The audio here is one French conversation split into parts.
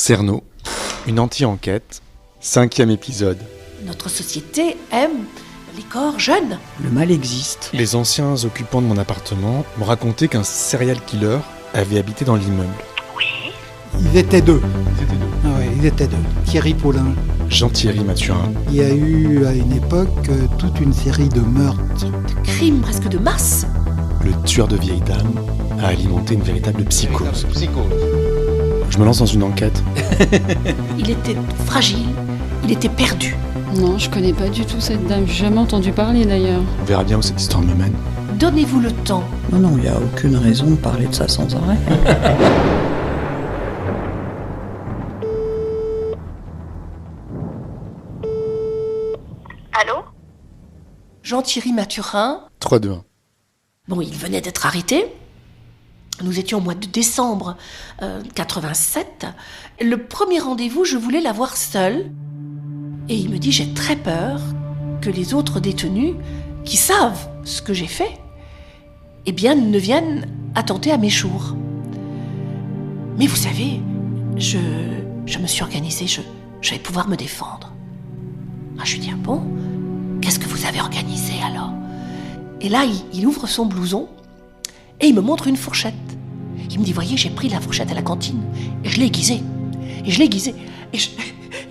Cerno, une anti-enquête, 5e épisode. Notre société aime les corps jeunes. Le mal existe. Les anciens occupants de mon appartement m'ont raconté qu'un serial killer avait habité dans l'immeuble. Ils étaient deux. Ah ouais, ils étaient deux. Thierry Paulin. Jean-Thierry Mathurin. Il y a eu à une époque toute une série de meurtres. De crimes presque de masse. Le tueur de vieilles dames a alimenté une véritable psychose. Je me lance dans une enquête. Il était fragile, il était perdu. Non, je connais pas du tout cette dame, j'ai jamais entendu parler d'ailleurs. On verra bien où cette histoire me mène. Donnez-vous le temps. Non, il n'y a aucune raison de parler de ça sans arrêt. Allô ? Jean-Thierry Mathurin, 3, 2, 1. bon, il venait d'être arrêté. Nous étions au mois de décembre 87. Le premier rendez-vous, je voulais l'avoir seul. Et il me dit, j'ai très peur que les autres détenus, qui savent ce que j'ai fait, eh bien, ne viennent attenter à mes jours. Mais vous savez, je me suis organisée, je vais pouvoir me défendre. Ah, je lui dis, ah bon, qu'est-ce que vous avez organisé alors ? Et là, il ouvre son blouson et il me montre une fourchette. Il me dit, voyez, j'ai pris la fourchette à la cantine et je l'ai aiguisée.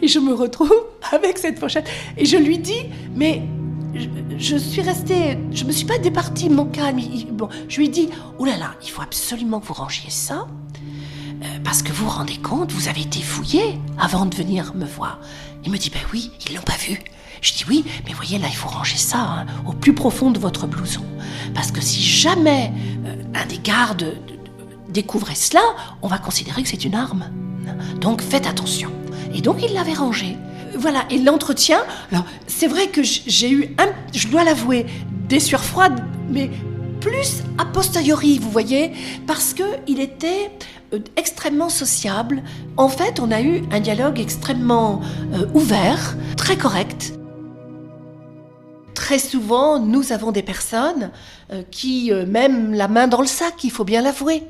Et je me retrouve avec cette fourchette. Et je lui dis, mais je suis restée, je me suis pas départie mon calme. Bon, je lui dis, oh là là, il faut absolument que vous rangiez ça. Parce que vous vous rendez compte, vous avez été fouillé avant de venir me voir. Il me dit, ben oui, ils l'ont pas vu. Je dis oui, mais voyez là, il faut ranger ça au plus profond de votre blouson. Parce que si jamais un des gardes découvrait cela, on va considérer que c'est une arme. Donc faites attention. Et donc il l'avait rangé. Voilà, et l'entretien, alors c'est vrai que j'ai eu, je dois l'avouer, des sueurs froides, mais plus a posteriori, vous voyez, parce qu'il était extrêmement sociable. En fait, on a eu un dialogue extrêmement ouvert, très correct. Très souvent, nous avons des personnes qui, même la main dans le sac, il faut bien l'avouer,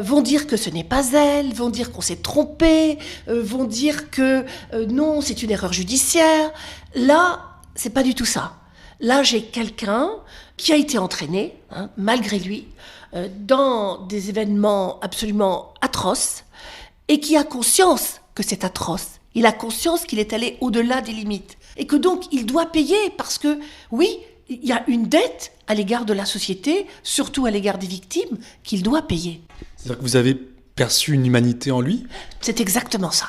vont dire que ce n'est pas elles, vont dire qu'on s'est trompé, vont dire que non, c'est une erreur judiciaire. Là, c'est pas du tout ça. Là, j'ai quelqu'un qui a été entraîné, malgré lui, dans des événements absolument atroces et qui a conscience que c'est atroce. Il a conscience qu'il est allé au-delà des limites et que donc il doit payer parce que, oui, il y a une dette à l'égard de la société, surtout à l'égard des victimes, qu'il doit payer. C'est-à-dire que vous avez perçu une humanité en lui ? C'est exactement ça.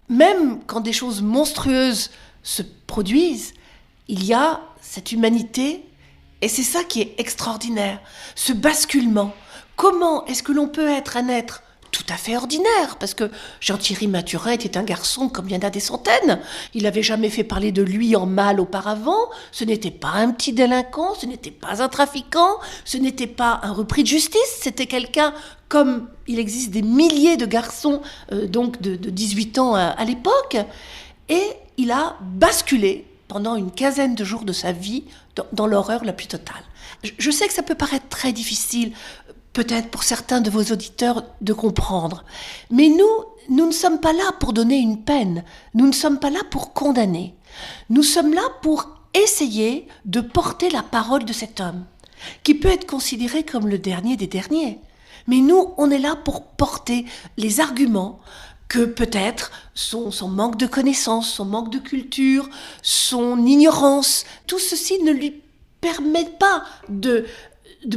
Même quand des choses monstrueuses se produisent, il y a cette humanité et c'est ça qui est extraordinaire, ce basculement. Comment est-ce que l'on peut être un être tout à fait ordinaire, parce que Jean-Thierry Mathurin était un garçon comme il y en a des centaines. Il n'avait jamais fait parler de lui en mal auparavant. Ce n'était pas un petit délinquant, ce n'était pas un trafiquant, ce n'était pas un repris de justice. C'était quelqu'un comme il existe des milliers de garçons donc de 18 ans à l'époque. Et il a basculé pendant une quinzaine de jours de sa vie dans l'horreur la plus totale. Je sais que ça peut paraître très difficile, peut-être pour certains de vos auditeurs, de comprendre. Mais nous ne sommes pas là pour donner une peine. Nous ne sommes pas là pour condamner. Nous sommes là pour essayer de porter la parole de cet homme, qui peut être considéré comme le dernier des derniers. Mais nous, on est là pour porter les arguments que peut-être son manque de connaissances, son manque de culture, son ignorance, tout ceci ne lui permet pas de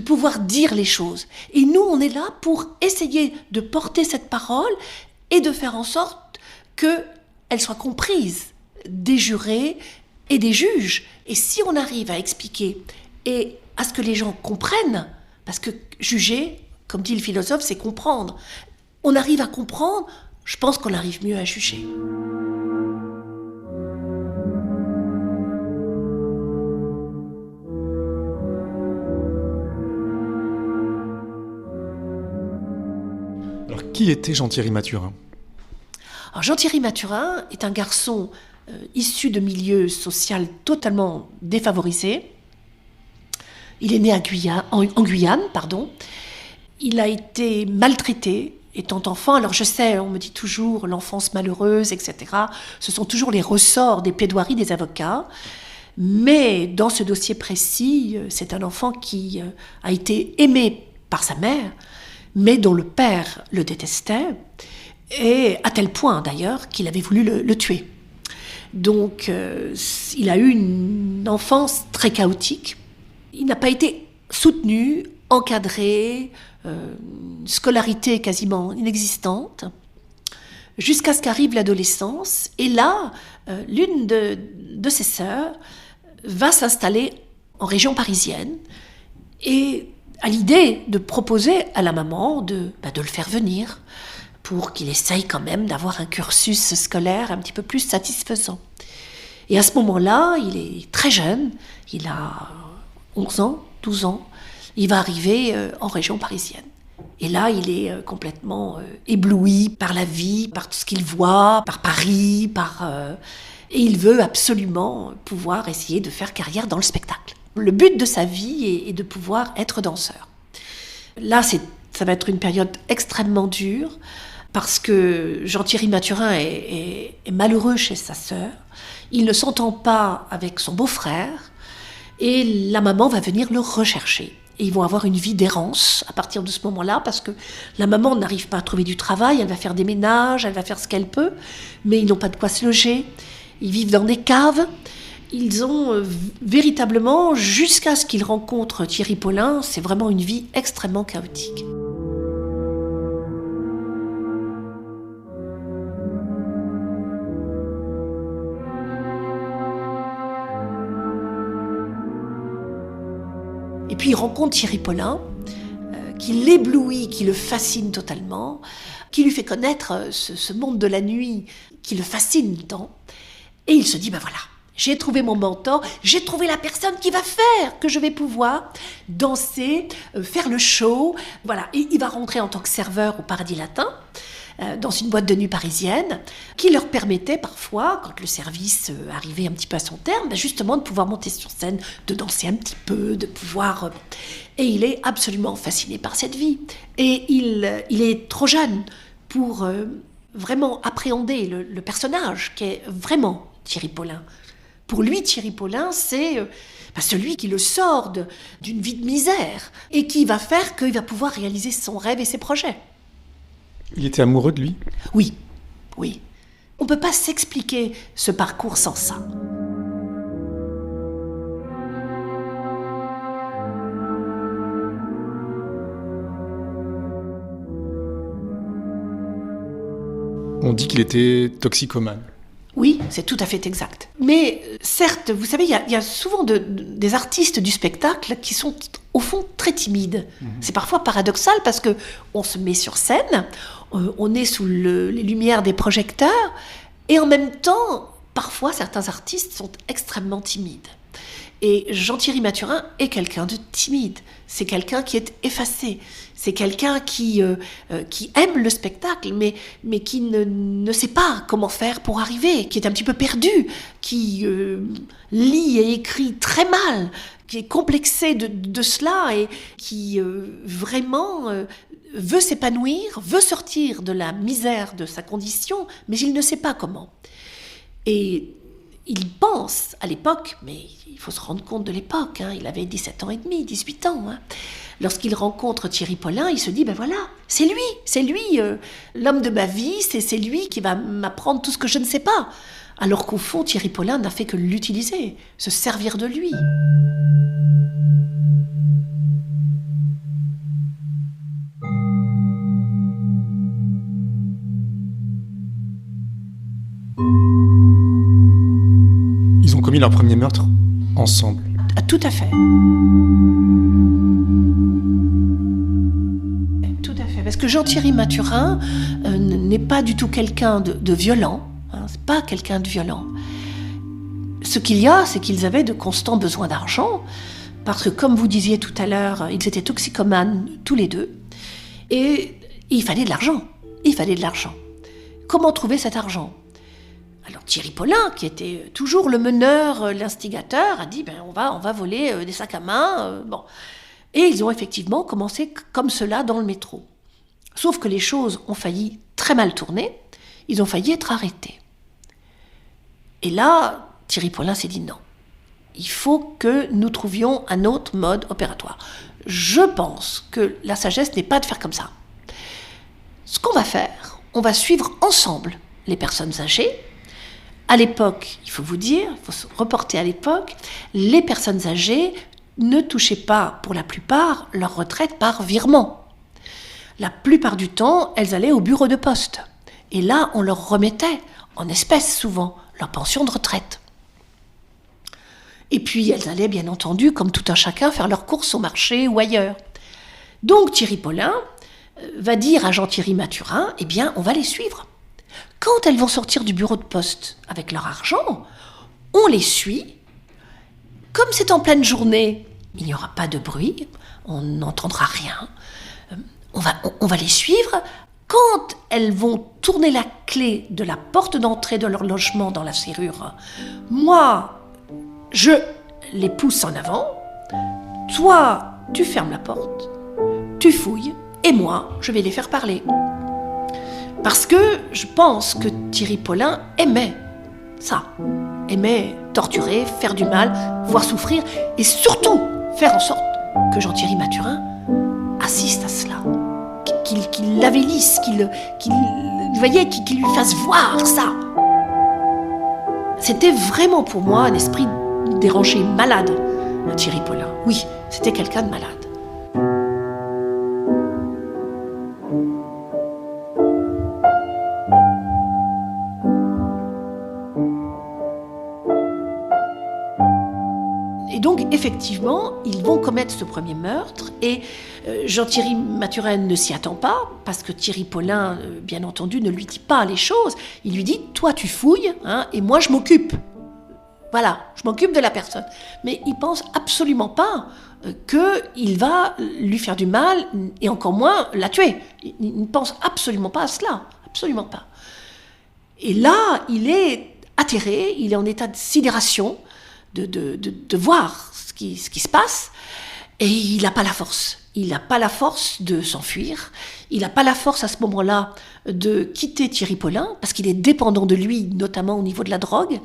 pouvoir dire les choses. Et nous, on est là pour essayer de porter cette parole et de faire en sorte qu'elle soit comprise des jurés et des juges. Et si on arrive à expliquer et à ce que les gens comprennent, parce que juger, comme dit le philosophe, c'est comprendre. On arrive à comprendre, je pense qu'on arrive mieux à juger. Alors, qui était Jean-Thierry Mathurin ? Alors, Jean-Thierry Mathurin est un garçon issu de milieux sociaux totalement défavorisés. Il est né en Guyane. Il a été maltraité étant enfant, alors je sais, on me dit toujours l'enfance malheureuse, etc. Ce sont toujours les ressorts des plaidoiries des avocats. Mais dans ce dossier précis, c'est un enfant qui a été aimé par sa mère, mais dont le père le détestait, et à tel point d'ailleurs qu'il avait voulu le tuer. Donc il a eu une enfance très chaotique. Il n'a pas été soutenu, encadré, une scolarité quasiment inexistante, jusqu'à ce qu'arrive l'adolescence. Et là, l'une de ses sœurs va s'installer en région parisienne et a l'idée de proposer à la maman de le faire venir pour qu'il essaye quand même d'avoir un cursus scolaire un petit peu plus satisfaisant. Et à ce moment-là, il est très jeune, il a 11 ans, 12 ans, il va arriver en région parisienne. Et là, il est complètement ébloui par la vie, par tout ce qu'il voit, par Paris, et il veut absolument pouvoir essayer de faire carrière dans le spectacle. Le but de sa vie est de pouvoir être danseur. Là, ça va être une période extrêmement dure, parce que Jean-Thierry Mathurin est malheureux chez sa sœur. Il ne s'entend pas avec son beau-frère, et la maman va venir le rechercher. Et ils vont avoir une vie d'errance à partir de ce moment-là, parce que la maman n'arrive pas à trouver du travail, elle va faire des ménages, elle va faire ce qu'elle peut, mais ils n'ont pas de quoi se loger. Ils vivent dans des caves. Ils ont véritablement, jusqu'à ce qu'ils rencontrent Thierry Paulin, c'est vraiment une vie extrêmement chaotique. Et puis il rencontre Thierry Paulin, qui l'éblouit, qui le fascine totalement, qui lui fait connaître ce monde de la nuit qui le fascine tant. Et il se dit, voilà, j'ai trouvé mon mentor, j'ai trouvé la personne qui va faire que je vais pouvoir danser, faire le show. Voilà, et il va rentrer en tant que serveur au Paradis Latin, dans une boîte de nuit parisienne, qui leur permettait parfois, quand le service arrivait un petit peu à son terme, justement de pouvoir monter sur scène, de danser un petit peu, de pouvoir... Et il est absolument fasciné par cette vie. Et il est trop jeune pour vraiment appréhender le personnage, qui est vraiment Thierry Paulin. Pour lui, Thierry Paulin, c'est celui qui le sort d'une vie de misère et qui va faire qu'il va pouvoir réaliser son rêve et ses projets. Il était amoureux de lui ? Oui. On ne peut pas s'expliquer ce parcours sans ça. On dit qu'il était toxicomane. Oui, c'est tout à fait exact. Mais certes, vous savez, il y a souvent des artistes du spectacle qui sont au fond très timides. C'est parfois paradoxal parce qu'on se met sur scène, on est sous les lumières des projecteurs, et en même temps, parfois, certains artistes sont extrêmement timides. Et Jean-Thierry Mathurin est quelqu'un de timide. C'est quelqu'un qui est effacé. C'est quelqu'un qui aime le spectacle, mais qui ne sait pas comment faire pour arriver, qui est un petit peu perdu, qui lit et écrit très mal, qui est complexé de cela et qui vraiment veut s'épanouir, veut sortir de la misère de sa condition, mais il ne sait pas comment. Et il pense à l'époque, mais il faut se rendre compte de l'époque, il avait 17 ans et demi, 18 ans. Lorsqu'il rencontre Thierry Paulin, il se dit, voilà, c'est lui, l'homme de ma vie, c'est lui qui va m'apprendre tout ce que je ne sais pas. Alors qu'au fond, Thierry Paulin n'a fait que l'utiliser, se servir de lui. Ils ont commis leur premier meurtre ensemble. Tout à fait. Tout à fait. Parce que Jean-Thierry Mathurin n'est pas du tout quelqu'un de violent. C'est pas quelqu'un de violent. Ce qu'il y a, c'est qu'ils avaient de constants besoins d'argent. Parce que, comme vous disiez tout à l'heure, ils étaient toxicomanes tous les deux. Et il fallait de l'argent. Comment trouver cet argent ? Alors Thierry Paulin, qui était toujours le meneur, l'instigateur, a dit on va voler des sacs à main. Et ils ont effectivement commencé comme cela dans le métro. Sauf que les choses ont failli très mal tourner, ils ont failli être arrêtés. Et là, Thierry Paulin s'est dit non. Il faut que nous trouvions un autre mode opératoire. Je pense que la sagesse n'est pas de faire comme ça. Ce qu'on va faire, on va suivre ensemble les personnes âgées. À l'époque, il faut vous dire, il faut se reporter à l'époque, les personnes âgées ne touchaient pas, pour la plupart, leur retraite par virement. La plupart du temps, elles allaient au bureau de poste. Et là, on leur remettait, en espèces souvent, leur pension de retraite. Et puis, elles allaient, bien entendu, comme tout un chacun, faire leurs courses au marché ou ailleurs. Donc, Thierry Paulin va dire à Jean-Thierry Mathurin, eh bien, on va les suivre. Quand elles vont sortir du bureau de poste avec leur argent, on les suit. Comme c'est en pleine journée, il n'y aura pas de bruit, on n'entendra rien. On va les suivre. Quand elles vont tourner la clé de la porte d'entrée de leur logement dans la serrure, moi, je les pousse en avant, toi, tu fermes la porte, tu fouilles, et moi, je vais les faire parler. Parce que je pense que Thierry Paulin aimait ça, aimait torturer, faire du mal, voir souffrir, et surtout faire en sorte que Jean-Thierry Mathurin assiste à cela, qu'il l'avélisse, qu'il lui fasse voir ça. C'était vraiment pour moi un esprit dérangé, malade, Thierry Paulin. Oui, c'était quelqu'un de malade. Et donc, effectivement, ils vont commettre ce premier meurtre et Jean-Thierry Mathurin ne s'y attend pas parce que Thierry Paulin, bien entendu, ne lui dit pas les choses. Il lui dit « toi, tu fouilles et moi, je m'occupe ». Voilà, je m'occupe de la personne. Mais il pense absolument pas qu'il va lui faire du mal et encore moins la tuer. Il ne pense absolument pas à cela, absolument pas. Et là, il est atterré, il est en état de sidération de voir ce qui se passe et il n'a pas la force. Il n'a pas la force de s'enfuir, il n'a pas la force à ce moment-là de quitter Thierry Paulin parce qu'il est dépendant de lui, notamment au niveau de la drogue.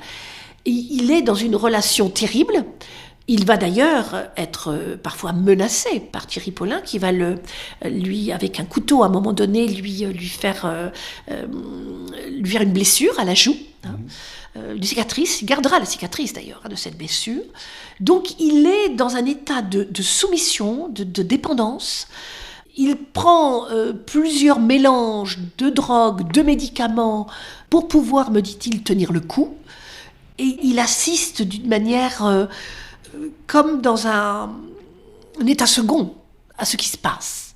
Il est dans une relation terrible. Il va d'ailleurs être parfois menacé par Thierry Paulin qui va lui, avec un couteau à un moment donné, lui faire une blessure à la joue. Une cicatrice, il gardera la cicatrice d'ailleurs de cette blessure. Donc il est dans un état de soumission, de dépendance. Il prend plusieurs mélanges de drogue, de médicaments pour pouvoir, me dit-il, tenir le coup. Et il assiste d'une manière comme dans un état second à ce qui se passe.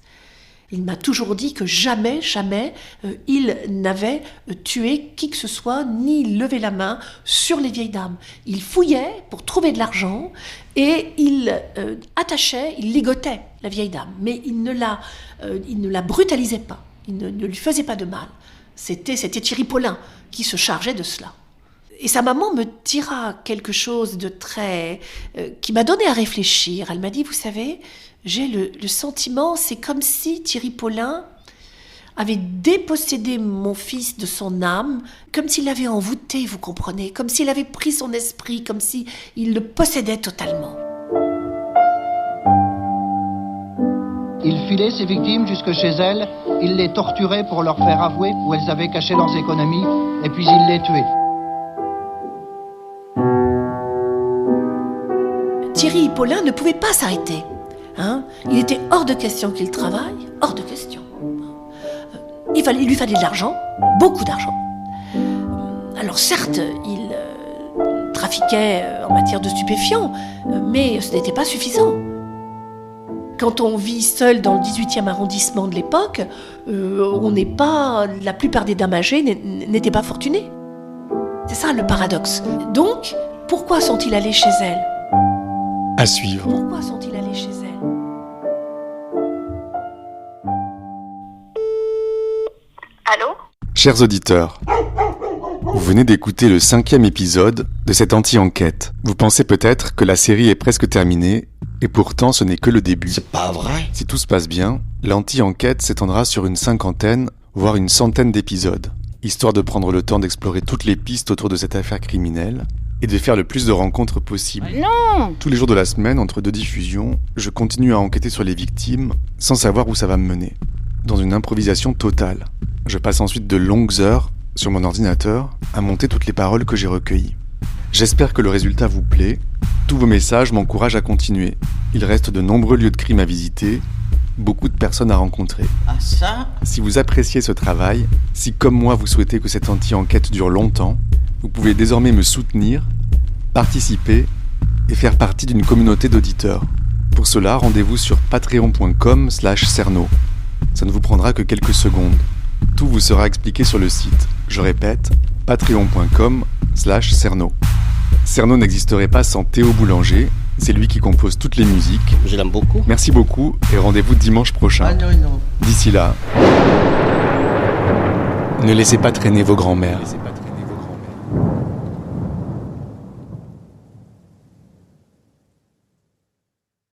Il m'a toujours dit que jamais il n'avait tué qui que ce soit, ni levé la main sur les vieilles dames. Il fouillait pour trouver de l'argent et il attachait, il ligotait la vieille dame. Mais il ne la brutalisait pas, il ne lui faisait pas de mal. C'était Thierry Paulin qui se chargeait de cela. Et sa maman me dira quelque chose de très... qui m'a donné à réfléchir. Elle m'a dit, vous savez, j'ai le sentiment, c'est comme si Thierry Paulin avait dépossédé mon fils de son âme, comme s'il l'avait envoûté, vous comprenez, comme s'il avait pris son esprit, comme s'il le possédait totalement. Il filait ses victimes jusque chez elles, il les torturait pour leur faire avouer où elles avaient caché leurs économies, et puis il les tuait. Thierry Paulin ne pouvait pas s'arrêter. Il était hors de question qu'il travaille, hors de question. Il lui fallait de l'argent, beaucoup d'argent. Alors certes, il trafiquait en matière de stupéfiants, mais ce n'était pas suffisant. Quand on vit seul dans le 18e arrondissement de l'époque, la plupart des dames âgées n'étaient pas fortunées. C'est ça le paradoxe. Donc, pourquoi sont-ils allés chez elles ? À suivre. Pourquoi sont-ils allés chez elle ? Allô ? Chers auditeurs, Vous venez d'écouter le 5e épisode de cette anti-enquête. Vous pensez peut-être que la série est presque terminée, et pourtant ce n'est que le début. C'est pas vrai. Si tout se passe bien, l'anti-enquête s'étendra sur une 50aine, voire une 100aine d'épisodes, histoire de prendre le temps d'explorer toutes les pistes autour de cette affaire criminelle, et de faire le plus de rencontres possible. Non! Tous les jours de la semaine, entre 2 diffusions, je continue à enquêter sur les victimes, sans savoir où ça va me mener. Dans une improvisation totale. Je passe ensuite de longues heures, sur mon ordinateur, à monter toutes les paroles que j'ai recueillies. J'espère que le résultat vous plaît. Tous vos messages m'encouragent à continuer. Il reste de nombreux lieux de crime à visiter, beaucoup de personnes à rencontrer. Ah ça? Si vous appréciez ce travail, si comme moi vous souhaitez que cette anti-enquête dure longtemps, vous pouvez désormais me soutenir, participer et faire partie d'une communauté d'auditeurs. Pour cela, rendez-vous sur patreon.com/cerno. Ça ne vous prendra que quelques secondes. Tout vous sera expliqué sur le site. Je répète, patreon.com/cerno. Cerno n'existerait pas sans Théo Boulanger, c'est lui qui compose toutes les musiques. Je l'aime beaucoup. Merci beaucoup et rendez-vous dimanche prochain. Ah non. D'ici là, ne laissez pas traîner vos grands-mères.